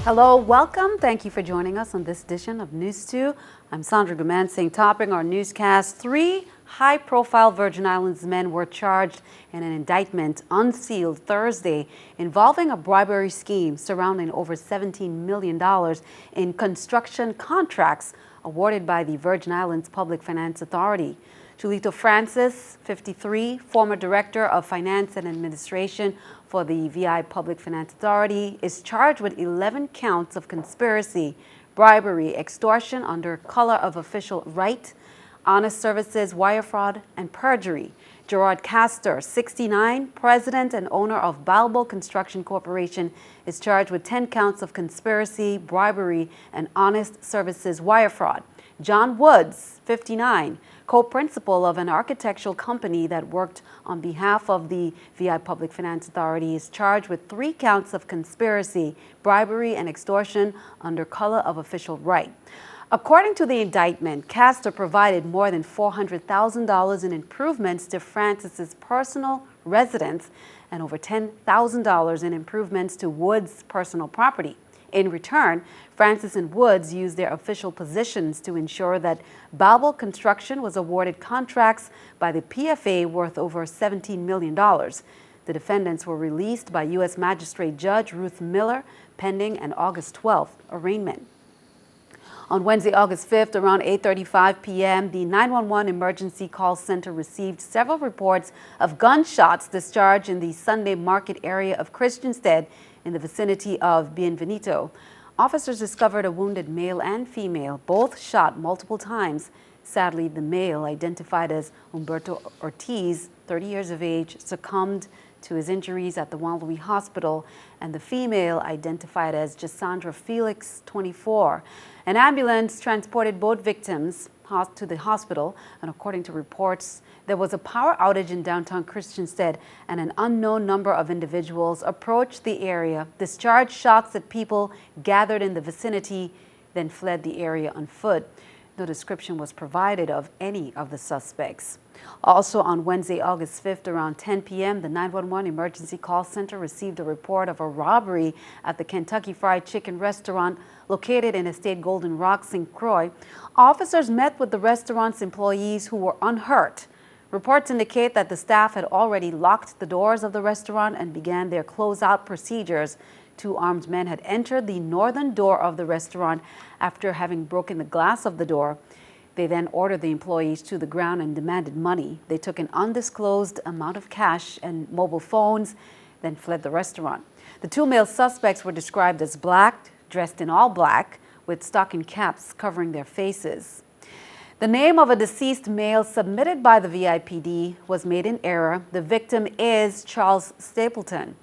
Hello, welcome. Thank you for joining us on this edition of News 2. I'm Sandra Gumansing, topping our newscast. 3 high-profile Virgin Islands men were charged in an indictment unsealed Thursday involving a bribery scheme surrounding over $17 million in construction contracts awarded by the Virgin Islands Public Finance Authority. Julito Francis, 53, former Director of Finance and Administration for the VI Public Finance Authority, is charged with 11 counts of conspiracy, bribery, extortion under color of official right, honest services, wire fraud, and perjury. Gerard Castor, 69, president and owner of Balbo Construction Corporation, is charged with 10 counts of conspiracy, bribery, and honest services wire fraud. John Woods, 59, co-principal of an architectural company that worked on behalf of the VI Public Finance Authority, is charged with 3 counts of conspiracy, bribery, and extortion under color of official right. According to the indictment, Castor provided more than $400,000 in improvements to Francis's personal residence and over $10,000 in improvements to Woods' personal property. In return, Francis and Woods used their official positions to ensure that Balbo Construction was awarded contracts by the PFA worth over $17 million. The defendants were released by U.S. Magistrate Judge Ruth Miller pending an August 12th arraignment. On Wednesday, August 5th, around 8:35 p.m., the 911 emergency call center received several reports of gunshots discharged in the Sunday Market area of Christiansted in the vicinity of Bienvenido. Officers discovered a wounded male and female, both shot multiple times. Sadly, the male, identified as Humberto Ortiz, 30 years of age, succumbed to his injuries at the Juan Luis Hospital, and the female, identified as Jassandra Felix, 24. An ambulance transported both victims to the hospital, and according to reports, there was a power outage in downtown Christiansted, and an unknown number of individuals approached the area, discharged shots at people gathered in the vicinity, then fled the area on foot. No description was provided of any of the suspects. Also on Wednesday, August 5th, around 10 p.m., the 911 emergency call center received a report of a robbery at the Kentucky Fried Chicken restaurant located in Estate Golden Rock, St. Croix. Officers met with the restaurant's employees who were unhurt. Reports indicate that the staff had already locked the doors of the restaurant and began their closeout procedures. 2 armed men had entered the northern door of the restaurant after having broken the glass of the door. They then ordered the employees to the ground and demanded money. They took an undisclosed amount of cash and mobile phones, then fled the restaurant. The 2 male suspects were described as black, dressed in all black, with stocking caps covering their faces. The name of a deceased male submitted by the VIPD was made in error. The victim is Charles Stapleton.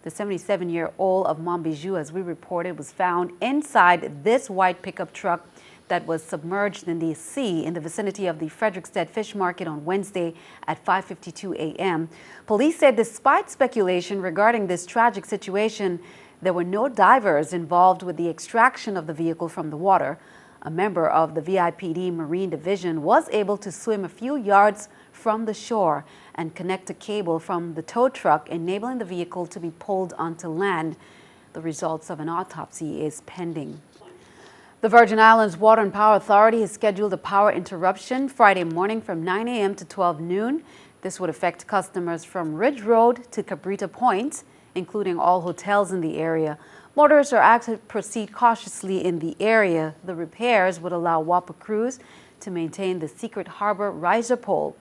The 77-year-old of Montbijou, as we reported, was found inside this white pickup truck that was submerged in the sea in the vicinity of the Frederiksted Fish Market on Wednesday at 5:52 a.m. Police said despite speculation regarding this tragic situation, there were no divers involved with the extraction of the vehicle from the water. A member of the VIPD Marine Division was able to swim a few yards from the shore and connect a cable from the tow truck, enabling the vehicle to be pulled onto land. The results of an autopsy is pending. The Virgin Islands Water and Power Authority has scheduled a power interruption Friday morning from 9 a.m. to 12 noon. This would affect customers from Ridge Road to Cabrita Point, including all hotels in the area. Motorists are asked to proceed cautiously in the area. The repairs would allow WAPA crews to maintain the Secret Harbor riser pole.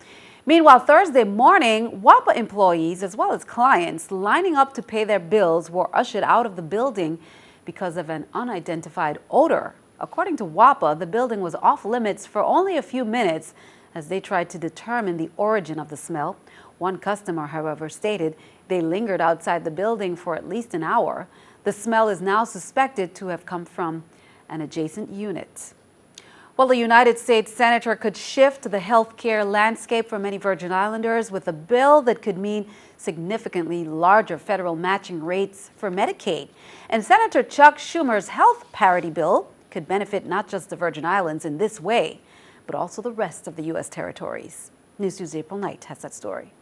Meanwhile, Thursday morning, WAPA employees as well as clients lining up to pay their bills were ushered out of the building because of an unidentified odor. According to WAPA, the building was off limits for only a few minutes as they tried to determine the origin of the smell. One customer, however, stated they lingered outside the building for at least an hour. The smell is now suspected to have come from an adjacent unit. Well, the United States Senator could shift the health care landscape for many Virgin Islanders with a bill that could mean significantly larger federal matching rates for Medicaid. And Senator Chuck Schumer's health parity bill could benefit not just the Virgin Islands in this way, but also the rest of the U.S. territories. News2's April Knight has that story.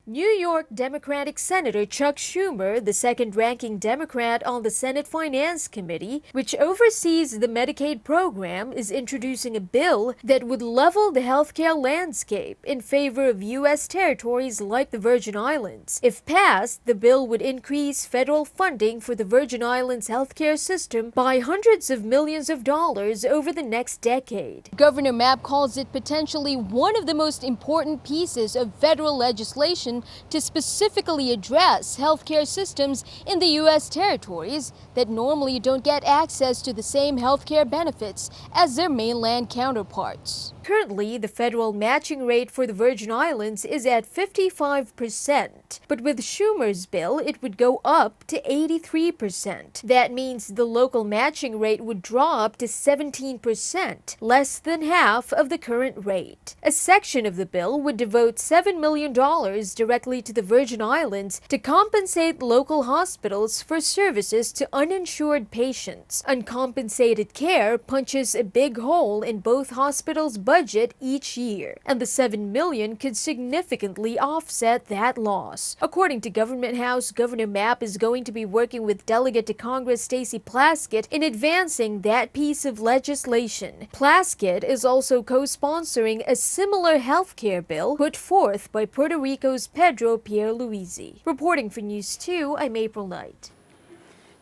New York Democratic Senator Chuck Schumer, the second-ranking Democrat on the Senate Finance Committee, which oversees the Medicaid program, is introducing a bill that would level the healthcare landscape in favor of U.S. territories like the Virgin Islands. If passed, the bill would increase federal funding for the Virgin Islands healthcare system by hundreds of millions of dollars over the next decade. Governor Mapp calls it potentially one of the most important pieces of federal legislation to specifically address healthcare systems in the U.S. territories that normally don't get access to the same healthcare benefits as their mainland counterparts. Currently, the federal matching rate for the Virgin Islands is at 55%, but with Schumer's bill, it would go up to 83%. That means the local matching rate would drop to 17%, less than half of the current rate. A section of the bill would devote $7 million directly to the Virgin Islands to compensate local hospitals for services to uninsured patients. Uncompensated care punches a big hole in both hospitals' budget each year, and the $7 million could significantly offset that loss. According to Government House, Governor Mapp is going to be working with Delegate to Congress Stacey Plaskett in advancing that piece of legislation. Plaskett is also co-sponsoring a similar health care bill put forth by Puerto Rico's Pedro Pierluisi. Reporting for News 2, I'm April Knight.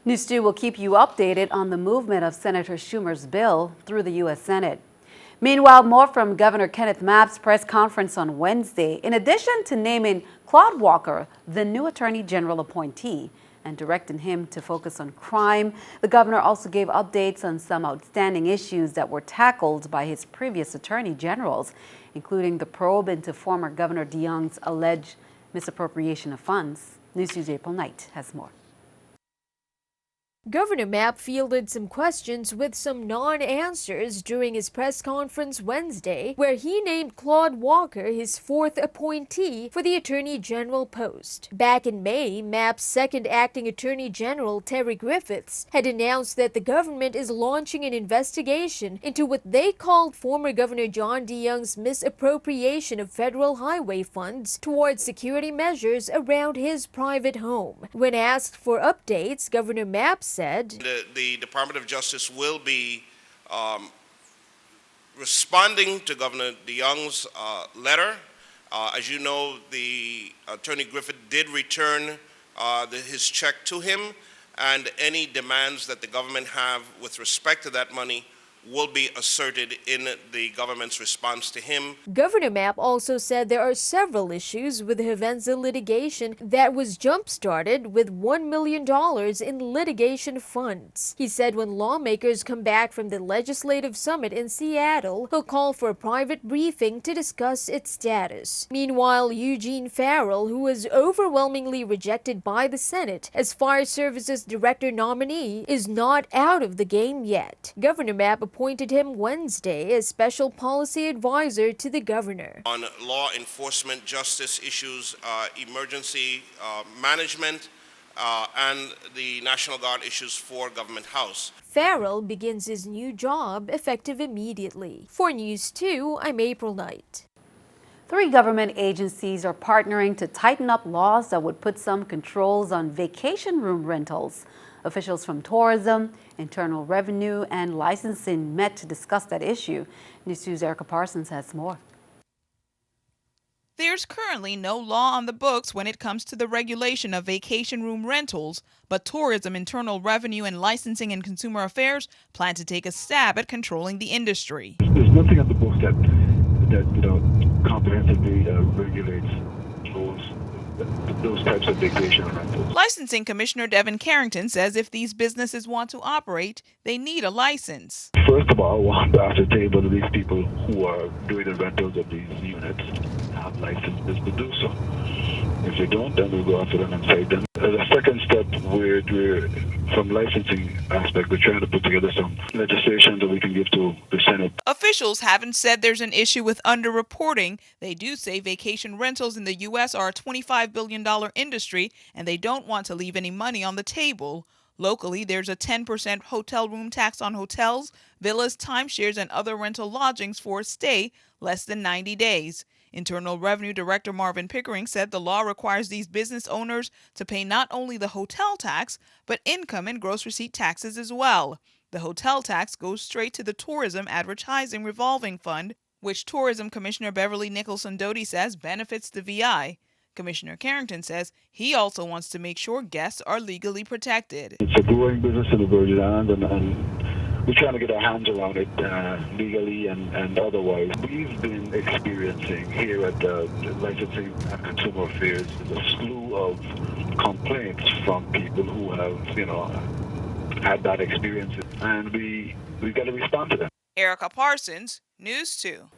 News 2 will keep you updated on the movement of Senator Schumer's bill through the U.S. Senate. Meanwhile, more from Governor Kenneth Mapp's press conference on Wednesday. In addition to naming Claude Walker the new Attorney General appointee and directing him to focus on crime, the governor also gave updates on some outstanding issues that were tackled by his previous attorney generals, including the probe into former Governor DeYoung's alleged misappropriation of funds. News 2's April Knight has more. Governor Mapp fielded some questions with some non-answers during his press conference Wednesday, where he named Claude Walker his fourth appointee for the Attorney General post. Back in May, Mapp's second acting Attorney General, Terry Griffiths, had announced that the government is launching an investigation into what they called former Governor John DeYoung's misappropriation of federal highway funds towards security measures around his private home. When asked for updates, Governor Mapp said, The Department of Justice will be responding to Governor DeYoung's letter. As you know, the Attorney Griffith did return his check to him, and any demands that the government have with respect to that money will be asserted in the government's response to him. Governor Mapp also said there are several issues with the Havenza litigation that was jump-started with $1 million in litigation funds. He said when lawmakers come back from the legislative summit in Seattle, he'll call for a private briefing to discuss its status. Meanwhile, Eugene Farrell, who was overwhelmingly rejected by the Senate as Fire Services Director nominee, is not out of the game yet. Governor Mapp appointed him Wednesday as special policy advisor to the governor. On law enforcement, justice issues, emergency management, and the National Guard issues for Government House. Farrell begins his new job effective immediately. For News 2, I'm April Knight. 3 government agencies are partnering to tighten up laws that would put some controls on vacation room rentals. Officials from tourism, internal revenue, and licensing met to discuss that issue. News 2's Erica Parsons has more. There's currently no law on the books when it comes to the regulation of vacation room rentals, but tourism, internal revenue, and licensing and consumer affairs plan to take a stab at controlling the industry. There's nothing on the books that comprehensively regulates those types of vacation rentals. Licensing Commissioner Devin Carrington says if these businesses want to operate, they need a license. First of all, we'll have to ascertain whether these people who are doing the rentals of these units have licenses to do so. If they don't, then we'll go after them and cite them. As a second step, we're from licensing aspect, we're trying to put together some legislation that we can give to the Senate. Officials haven't said there's an issue with underreporting. They do say vacation rentals in the U.S. are a $25 billion industry, and they don't want to leave any money on the table. Locally, there's a 10% hotel room tax on hotels, villas, timeshares, and other rental lodgings for a stay less than 90 days. Internal Revenue Director Marvin Pickering said the law requires these business owners to pay not only the hotel tax, but income and gross receipt taxes as well. The hotel tax goes straight to the Tourism Advertising Revolving Fund, which Tourism Commissioner Beverly Nicholson Doty says benefits the VI. Commissioner Carrington says he also wants to make sure guests are legally protected. It's a growing business in the Virgin Islands, and we're trying to get our hands around it legally and otherwise. We've been experiencing here at the Licensing and Consumer Affairs a slew of complaints from people who have, had bad experiences, and we got to respond to them. Erica Parsons, News 2.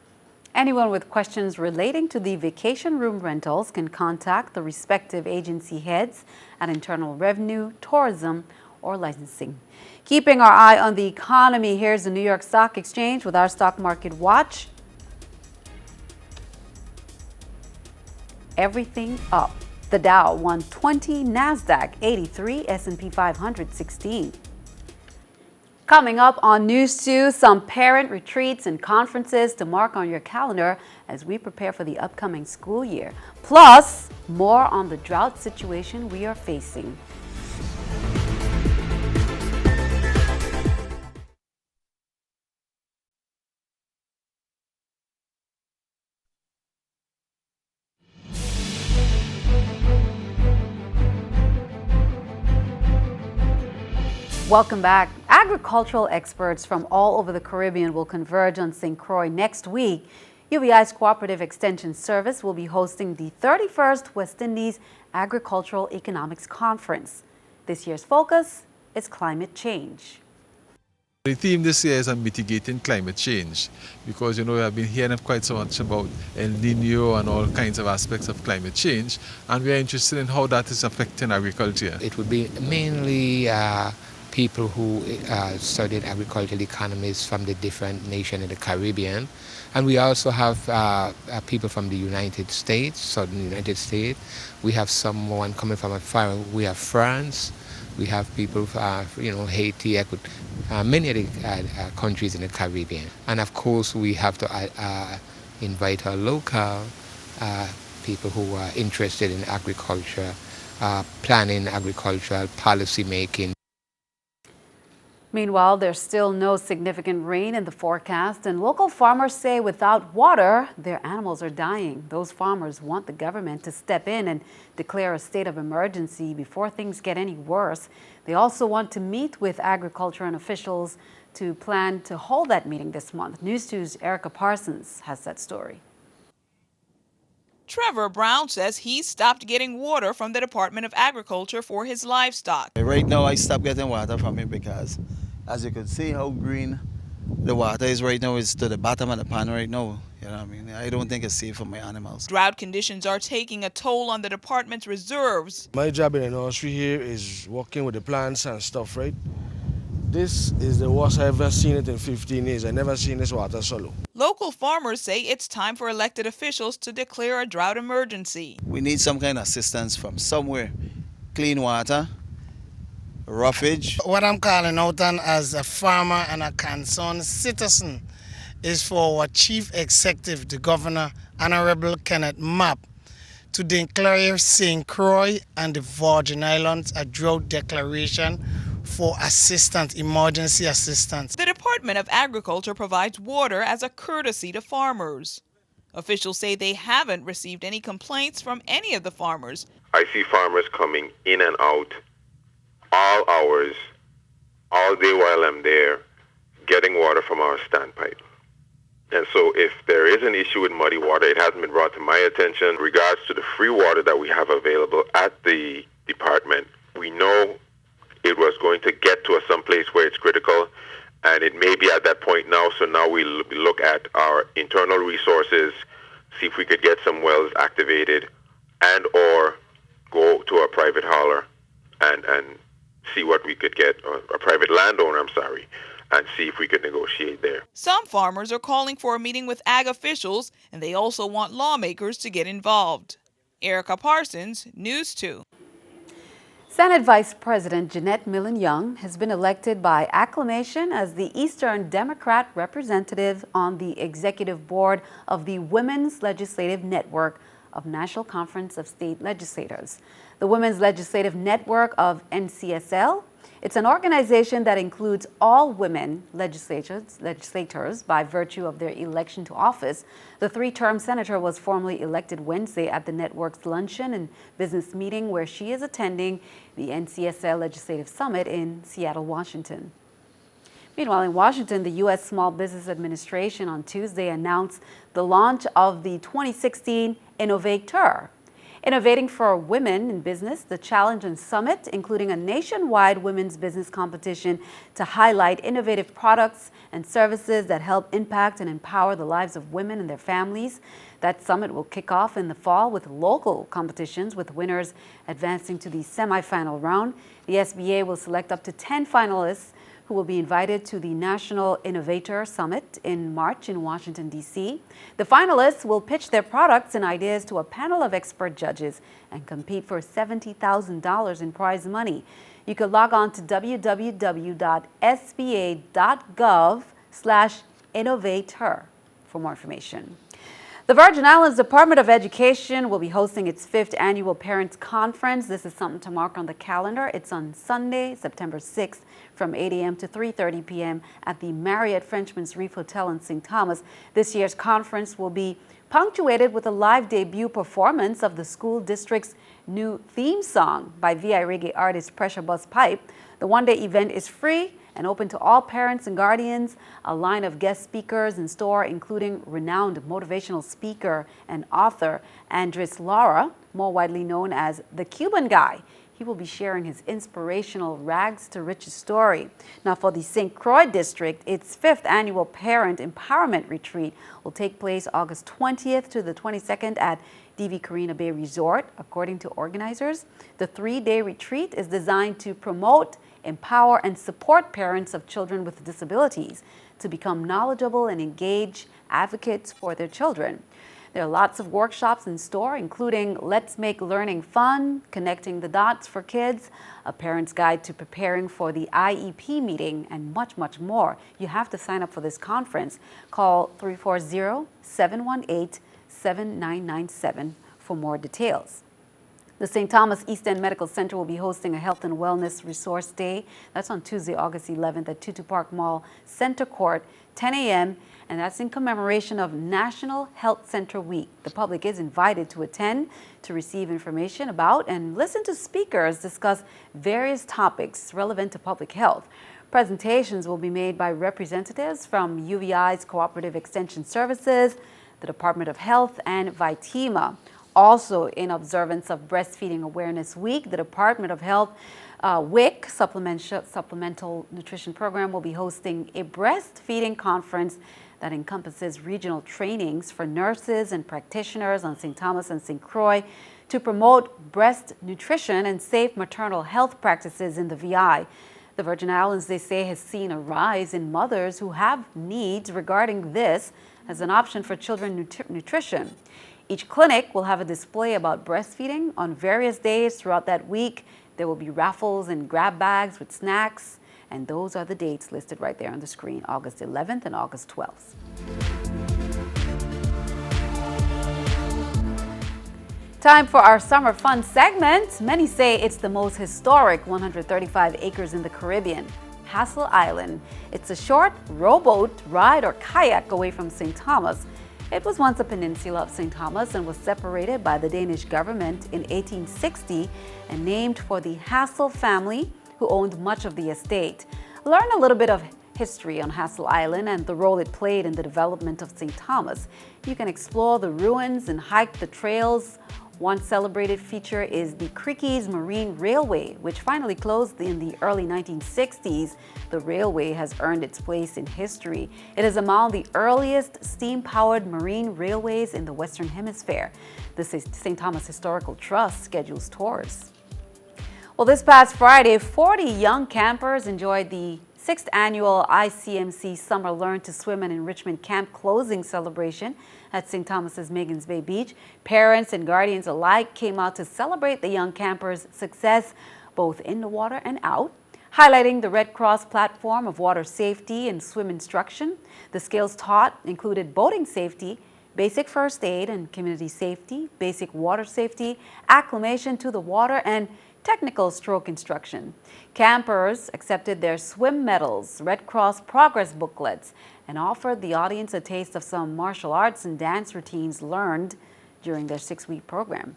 Anyone with questions relating to the vacation room rentals can contact the respective agency heads at Internal Revenue, Tourism, or Licensing. Keeping our eye on the economy, here's the New York Stock Exchange with our stock market watch. Everything up. The Dow 120, NASDAQ 83, S&P 500 16. Coming up on News 2, some parent retreats and conferences to mark on your calendar as we prepare for the upcoming school year. Plus, more on the drought situation we are facing. Welcome back. Agricultural experts from all over the Caribbean will converge on St. Croix next week. UVI's Cooperative Extension Service will be hosting the 31st West Indies Agricultural Economics Conference. This year's focus is climate change. The theme this year is on mitigating climate change because, we have been hearing quite so much about El Nino and all kinds of aspects of climate change, and we are interested in how that is affecting agriculture. It would be mainly people who studied agricultural economies from the different nations in the Caribbean. And we also have people from the United States, southern United States. We have someone coming from afar. We have France. We have people from, Haiti, many of the countries in the Caribbean. And of course, we have to invite our local people who are interested in agriculture, planning, agricultural policy making. Meanwhile, there's still no significant rain in the forecast, and local farmers say without water, their animals are dying. Those farmers want the government to step in and declare a state of emergency before things get any worse. They also want to meet with agriculture and officials to plan to hold that meeting this month. News 2's Erica Parsons has that story. Trevor Brown says he stopped getting water from the Department of Agriculture for his livestock. Right now I stopped getting water from it because, as you can see how green the water is right now, it's to the bottom of the pan right now. I don't think it's safe for my animals. Drought conditions are taking a toll on the department's reserves. My job in the nursery here is working with the plants and stuff, right? This is the worst I've ever seen it in 15 years. I've never seen this water so low. Local farmers say it's time for elected officials to declare a drought emergency. We need some kind of assistance from somewhere. Clean water, roughage. What I'm calling out on as a farmer and a concerned citizen is for our Chief Executive, the Governor, Honorable Kenneth Mapp, to declare St. Croix and the Virgin Islands a drought declaration for assistance, emergency assistance. The Department of Agriculture provides water as a courtesy to farmers. Officials say they haven't received any complaints from any of the farmers. I see farmers coming in and out all hours, all day while I'm there, getting water from our standpipe. And so if there is an issue with muddy water, it hasn't been brought to my attention. In regards to the free water that we have available at the department, we know it was going to get to some place where it's critical, and it may be at that point now. So now we look at our internal resources, see if we could get some wells activated, and or go to a private hauler and see what we could get, a private landowner, and see if we could negotiate there. Some farmers are calling for a meeting with ag officials, and they also want lawmakers to get involved. Erica Parsons, News 2. Senate Vice President Jeanette Millen Young has been elected by acclamation as the Eastern Democrat representative on the executive board of the Women's Legislative Network of National Conference of State Legislators. The Women's Legislative Network of NCSL, it's an organization that includes all women legislators by virtue of their election to office. The three-term senator was formally elected Wednesday at the network's luncheon and business meeting where she is attending the NCSL Legislative Summit in Seattle, Washington. Meanwhile, in Washington, the U.S. Small Business Administration on Tuesday announced the launch of the 2016 Innovator. Innovating for Women in Business, the Challenge and Summit, including a nationwide women's business competition to highlight innovative products and services that help impact and empower the lives of women and their families. That summit will kick off in the fall with local competitions, with winners advancing to the semifinal round. The SBA will select up to 10 finalists who will be invited to the National Innovator Summit in March in Washington, D.C. The finalists will pitch their products and ideas to a panel of expert judges and compete for $70,000 in prize money. You can log on to www.sba.gov/innovator for more information. The Virgin Islands Department of Education will be hosting its 5th annual Parents Conference. This is something to mark on the calendar. It's on Sunday, September 6th from 8 a.m. to 3:30 p.m. at the Marriott Frenchman's Reef Hotel in St. Thomas. This year's conference will be punctuated with a live debut performance of the school district's new theme song by VI reggae artist Pressure Buzz Pipe. The one-day event is free and open to all parents and guardians. A line of guest speakers in store, including renowned motivational speaker and author Andres Lara, more widely known as the Cuban Guy. He will be sharing his inspirational rags to riches story. Now, for the St. Croix district, its 5th annual Parent Empowerment Retreat will take place August 20th to the 22nd at DV Carina Bay Resort. According to organizers, the 3-day retreat is designed to promote, empower, and support parents of children with disabilities to become knowledgeable and engaged advocates for their children. There are lots of workshops in store, including Let's Make Learning Fun, Connecting the Dots for Kids, a parent's guide to preparing for the IEP meeting, and much, much more. You have to sign up for this conference. Call 340-718-7997 for more details. The St. Thomas East End Medical Center will be hosting a Health and Wellness Resource Day. That's on Tuesday, August 11th at Tutu Park Mall Center Court, 10 a.m., and that's in commemoration of National Health Center Week. The public is invited to attend to receive information about and listen to speakers discuss various topics relevant to public health. Presentations will be made by representatives from UVI's Cooperative Extension Services, the Department of Health, and Vitima. Also, in observance of Breastfeeding Awareness Week, the Department of Health WIC Supplemental Nutrition Program will be hosting a breastfeeding conference that encompasses regional trainings for nurses and practitioners on St. Thomas and St. Croix to promote breast nutrition and safe maternal health practices in the VI. The Virgin Islands, they say, has seen a rise in mothers who have needs regarding this as an option for children nutrition. Each clinic will have a display about breastfeeding on various days throughout that week. There will be raffles and grab bags with snacks, and those are the dates listed right there on the screen, August 11th and August 12th. Time for our summer fun segment. Many say it's the most historic 135 acres in the Caribbean, Hassel Island. It's a short rowboat ride or kayak away from St. Thomas. It was once a peninsula of St. Thomas and was separated by the Danish government in 1860 and named for the Hassel family, who owned much of the estate. Learn a little bit of history on Hassel Island and the role it played in the development of St. Thomas. You can explore the ruins and hike the trails. One celebrated feature is the Creakies Marine Railway, which finally closed in the early 1960s. The railway has earned its place in history. It is among the earliest steam-powered marine railways in the Western Hemisphere. The St. Thomas Historical Trust schedules tours. Well, this past Friday, 40 young campers enjoyed the 6th annual ICMC Summer Learn to Swim and Enrichment Camp closing celebration at St. Thomas's Magens Bay Beach. Parents and guardians alike came out to celebrate the young campers' success both in the water and out, highlighting the Red Cross platform of water safety and swim instruction. The skills taught included boating safety, basic first aid and community safety, basic water safety, acclimation to the water, and technical stroke instruction. Campers accepted their swim medals, Red Cross progress booklets, and offered the audience a taste of some martial arts and dance routines learned during their 6-week program.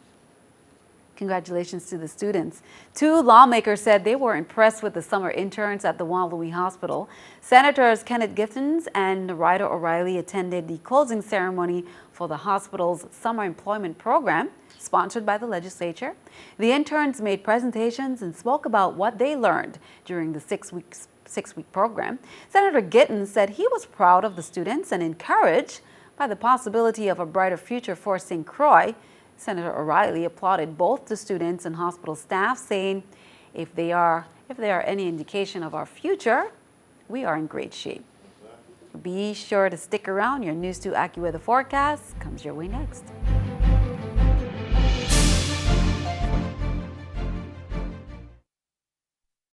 Congratulations to the students. 2 lawmakers said they were impressed with the summer interns at the Juan Louis Hospital. Senators Kenneth Giffens and Ryder O'Reilly attended the closing ceremony for the hospital's summer employment program, sponsored by the legislature. The interns made presentations and spoke about what they learned during the 6-week program. Senator Gittens said he was proud of the students and encouraged by the possibility of a brighter future for St. Croix. Senator O'Reilly applauded both the students and hospital staff, saying, if they are any indication of our future, we are in great shape. Be sure to stick around. Your News 2 AccuWeather forecast comes your way next.